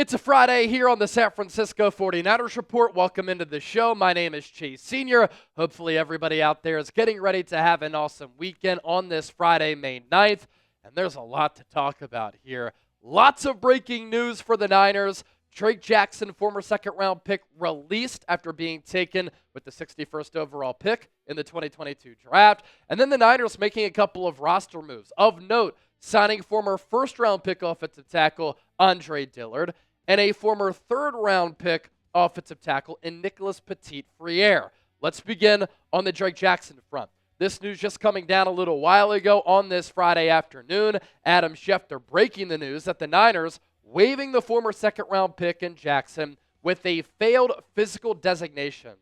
It's a Friday here on the San Francisco 49ers Report. Welcome into the show. My name is Chase Sr. Hopefully everybody out there is getting ready to have an awesome weekend on this Friday, May 9th. And there's a lot to talk about here. Lots of breaking news for the Niners. Drake Jackson, former second-round pick, released after being taken with the 61st overall pick in the 2022 draft. And then the Niners making a couple of roster moves. Of note, signing former first-round pick offensive tackle Andre Dillard and a former third-round pick offensive tackle in Nicholas Petit-Frere. Let's begin on the Drake Jackson front. This news just coming down a little while ago on this Friday afternoon. Adam Schefter breaking the news that the Niners waiving the former second-round pick in Jackson with a failed physical designation.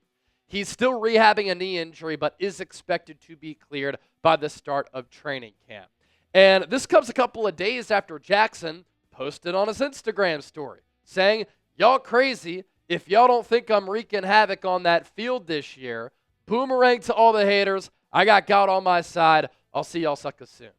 He's still rehabbing a knee injury, but is expected to be cleared by the start of training camp. And this comes a couple of days after Jackson posted on his Instagram story saying, "Y'all crazy if y'all don't think I'm wreaking havoc on that field this year. Boomerang to all the haters. I got God on my side. I'll see y'all suckers soon."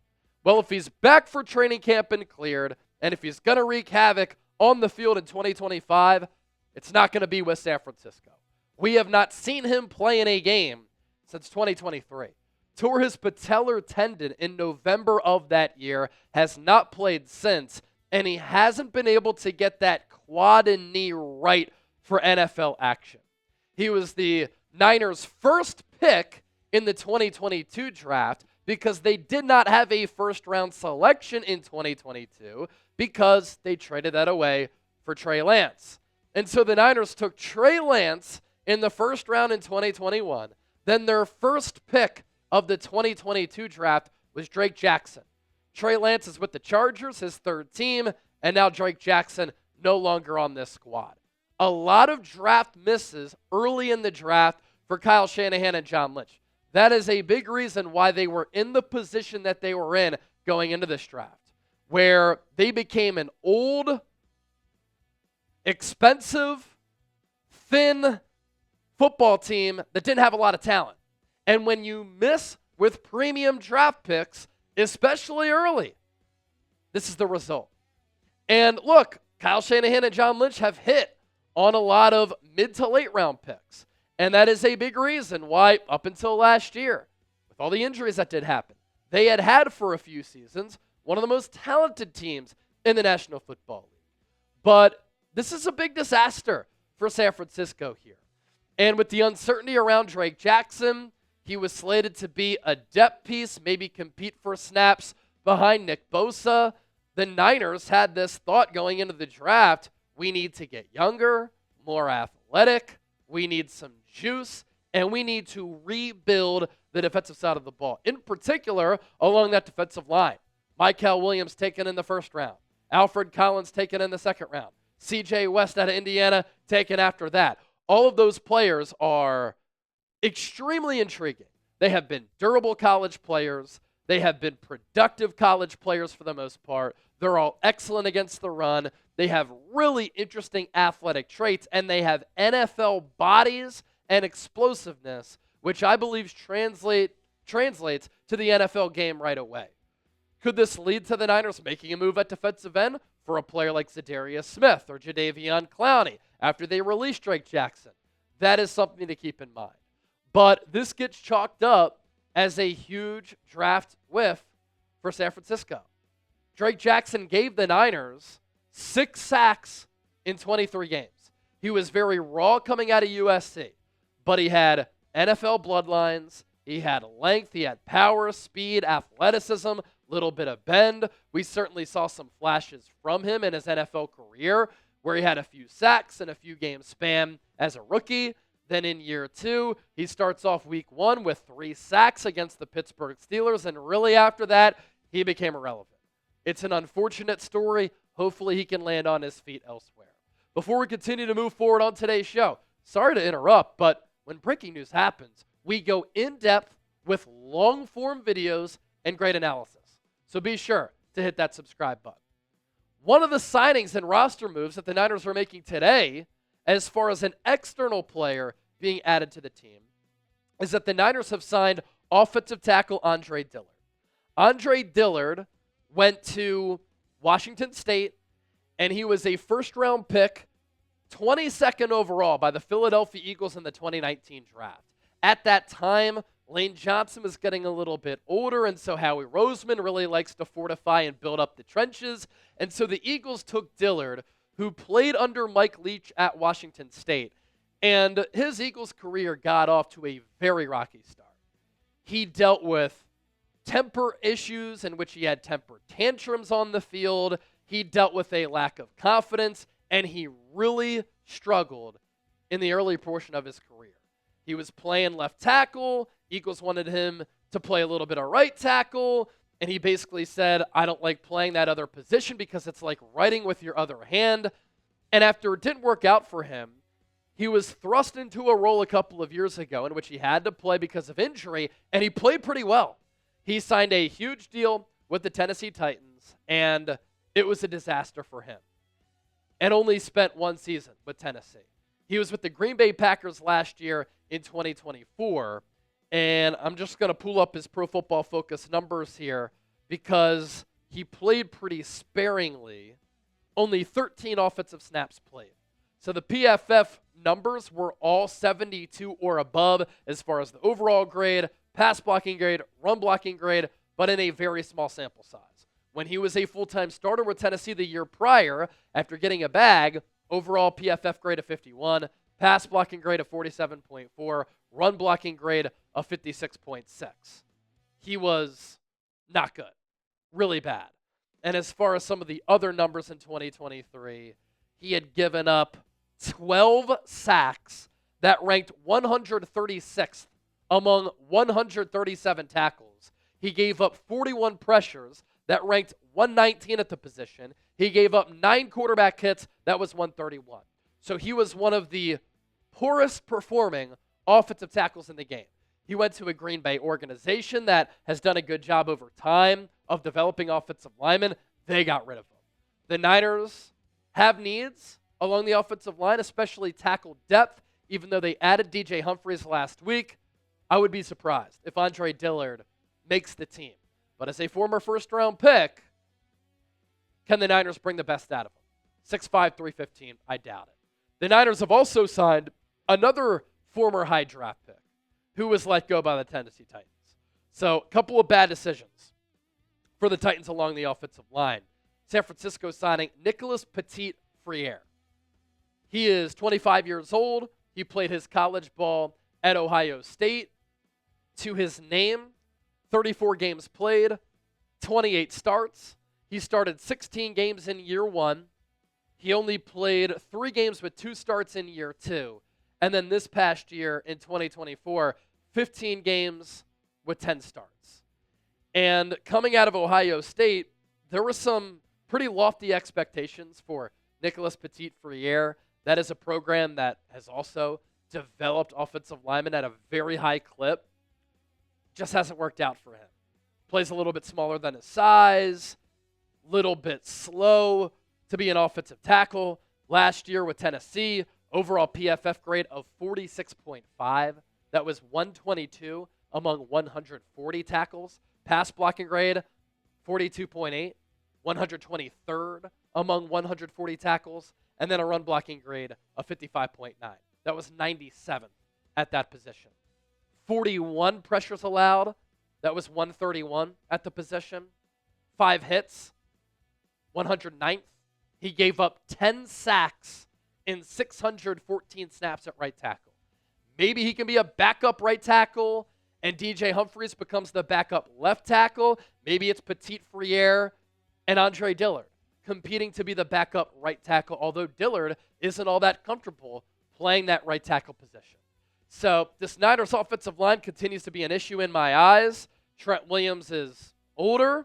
Well, if he's back for training camp and cleared, and if he's going to wreak havoc on the field in 2025, it's not going to be with San Francisco. We have not seen him play in a game since 2023. Tore his patellar tendon in November of that year, has not played since, and he hasn't been able to get that quad and knee right for NFL action. He was the Niners' first pick in the 2022 draft because they did not have a first-round selection in 2022 because they traded that away for Trey Lance. And so the Niners took Trey Lance in the first round in 2021. Then their first pick of the 2022 draft was Drake Jackson. Trey Lance is with the Chargers, his third team, and now Drake Jackson no longer on this squad. A lot of draft misses early in the draft for Kyle Shanahan and John Lynch. That is a big reason why they were in the position that they were in going into this draft, where they became an old, expensive, thin football team that didn't have a lot of talent. And when you miss with premium draft picks, especially early, this is the result. And look, Kyle Shanahan and John Lynch have hit on a lot of mid to late round picks. And that is a big reason why, up until last year, with all the injuries that did happen, they had for a few seasons one of the most talented teams in the National Football League. But this is a big disaster for San Francisco here. And with the uncertainty around Drake Jackson, he was slated to be a depth piece, maybe compete for snaps behind Nick Bosa. The Niners had this thought going into the draft: we need to get younger, more athletic, we need some juice, and we need to rebuild the defensive side of the ball, in particular along that defensive line. Mykel Williams taken in the first round. Alfred Collins taken in the second round. C.J. West out of Indiana taken after that. All of those players are extremely intriguing. They have been durable college players. They have been productive college players for the most part. They're all excellent against the run. They have really interesting athletic traits, and they have NFL bodies and explosiveness, which I believe translates to the NFL game right away. Could this lead to the Niners making a move at defensive end for a player like Za'Darius Smith or Jadeveon Clowney after they release Drake Jackson? That is something to keep in mind. But this gets chalked up as a huge draft whiff for San Francisco. Drake Jackson gave the Niners 6 sacks in 23 games. He was very raw coming out of USC, but he had NFL bloodlines, he had length, he had power, speed, athleticism, little bit of bend. We certainly saw some flashes from him in his NFL career where he had a few sacks and a few game span as a rookie. Then in year 2, he starts off week 1 with 3 sacks against the Pittsburgh Steelers, and really after that, he became irrelevant. It's an unfortunate story. Hopefully he can land on his feet elsewhere. Before we continue to move forward on today's show, sorry to interrupt, but when breaking news happens, we go in depth with long-form videos and great analysis. So be sure to hit that subscribe button. One of the signings and roster moves that the Niners are making today, as far as an external player being added to the team, is that the Niners have signed offensive tackle Andre Dillard. Andre Dillard went to Washington State and he was a first-round pick, 22nd overall by the Philadelphia Eagles in the 2019 draft. At that time, Lane Johnson was getting a little bit older, and so Howie Roseman really likes to fortify and build up the trenches. And so the Eagles took Dillard, who played under Mike Leach at Washington State. And his Eagles career got off to a very rocky start. He dealt with temper issues in which he had temper tantrums on the field. He dealt with a lack of confidence, and he really struggled in the early portion of his career. He was playing left tackle. Eagles wanted him to play a little bit of right tackle, and he basically said, I don't like playing that other position because it's like writing with your other hand. And after it didn't work out for him, he was thrust into a role a couple of years ago in which he had to play because of injury, and he played pretty well. He signed a huge deal with the Tennessee Titans, and it was a disaster for him, and only spent one season with Tennessee. He was with the Green Bay Packers last year in 2024, and I'm just going to pull up his Pro Football Focus numbers here because he played pretty sparingly, only 13 offensive snaps played. So the PFF numbers were all 72 or above as far as the overall grade, pass blocking grade, run blocking grade, but in a very small sample size. When he was a full-time starter with Tennessee the year prior, after getting a bag, overall PFF grade of 51, pass blocking grade of 47.4, run blocking grade of 56.6. He was not good, really bad. And as far as some of the other numbers in 2023, he had given up 12 sacks that ranked 136th among 137 tackles. He gave up 41 pressures that ranked 119 at the position. He gave up 9 quarterback hits. That was 131. So he was one of the poorest performing offensive tackles in the game. He went to a Green Bay organization that has done a good job over time of developing offensive linemen. They got rid of him. The Niners have needs along the offensive line, especially tackle depth, even though they added DJ Humphries last week. I would be surprised if Andre Dillard makes the team. But as a former first-round pick, can the Niners bring the best out of him? 6'5", 315, I doubt it. The Niners have also signed another former high draft pick who was let go by the Tennessee Titans. So a couple of bad decisions for the Titans along the offensive line. San Francisco signing Nicholas Petit-Frere. He is 25 years old. He played his college ball at Ohio State. To his name, 34 games played, 28 starts. He started 16 games in year one. He only played 3 games with 2 starts in year 2. And then this past year in 2024, 15 games with 10 starts. And coming out of Ohio State, there were some pretty lofty expectations for Nicholas Petit-Frere. That is a program that has also developed offensive linemen at a very high clip. Just hasn't worked out for him. Plays a little bit smaller than his size, little bit slow to be an offensive tackle. Last year with Tennessee, overall PFF grade of 46.5. That was 122 among 140 tackles. Pass blocking grade, 42.8, 123rd among 140 tackles. And then a run blocking grade of 55.9. That was 97th at that position. 41 pressures allowed. That was 131 at the position. 5 hits, 109th. He gave up 10 sacks in 614 snaps at right tackle. Maybe he can be a backup right tackle and DJ Humphries becomes the backup left tackle. Maybe it's Petit-Frere and Andre Dillard competing to be the backup right tackle, although Dillard isn't all that comfortable playing that right tackle position. So this Niners offensive line continues to be an issue in my eyes. Trent Williams is older,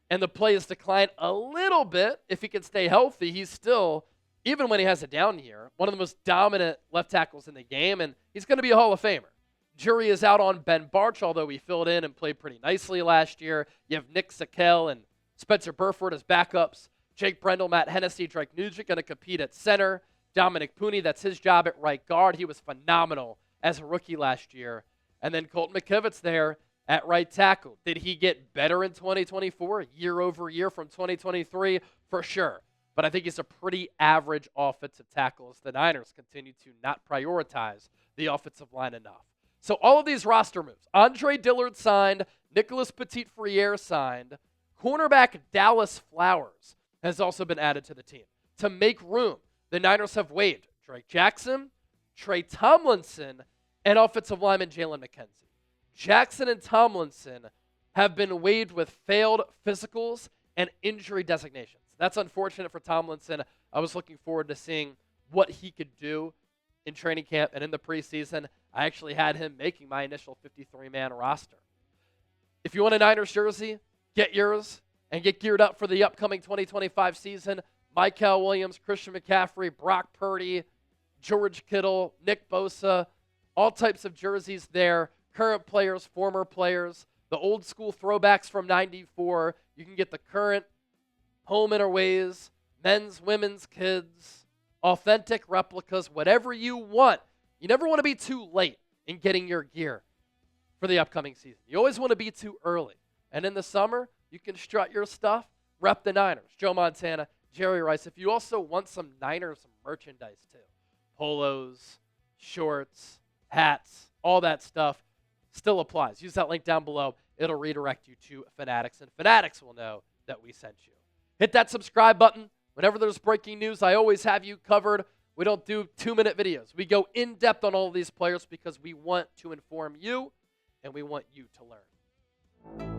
and the play has declined a little bit. If he can stay healthy, he's still, even when he has a down year, one of the most dominant left tackles in the game, and he's going to be a Hall of Famer. Jury is out on Ben Bartch, although he filled in and played pretty nicely last year. You have Nick Sakel and Spencer Burford as backups. Jake Brendel, Matt Hennessy, Drake Nugent going to compete at center. Dominic Pooney, that's his job at right guard. He was phenomenal as a rookie last year. And then Colton McKivitz there at right tackle. Did he get better in 2024, year over year from 2023? For sure. but I think he's a pretty average offensive tackle as the Niners continue to not prioritize the offensive line enough. So all of these roster moves, Andre Dillard signed, Nicholas Petit-Frere signed, cornerback Dallis Flowers has also been added to the team. To make room, the Niners have waived Drake Jackson, Trey Tomlinson, and offensive lineman Jalen McKenzie. Jackson and Tomlinson have been waived with failed physicals and injury designations. That's unfortunate for Tomlinson. I was looking forward to seeing what he could do in training camp and in the preseason. I actually had him making my initial 53-man roster. If you want a Niners jersey, get yours and get geared up for the upcoming 2025 season. Michael Williams, Christian McCaffrey, Brock Purdy, George Kittle, Nick Bosa, all types of jerseys there. Current players, former players, the old school throwbacks from 94. You can get the current home and aways, men's, women's, kids, authentic replicas, whatever you want. You never want to be too late in getting your gear for the upcoming season. You always want to be too early. And in the summer, you can strut your stuff, rep the Niners. Joe Montana, Jerry Rice. If you also want some Niners merchandise too, polos, shorts, hats, all that stuff still applies. Use that link down below. It'll redirect you to Fanatics, and Fanatics will know that we sent you. Hit that subscribe button. Whenever there's breaking news, I always have you covered. We don't do 2-minute videos. We go in depth on all of these players because we want to inform you and we want you to learn.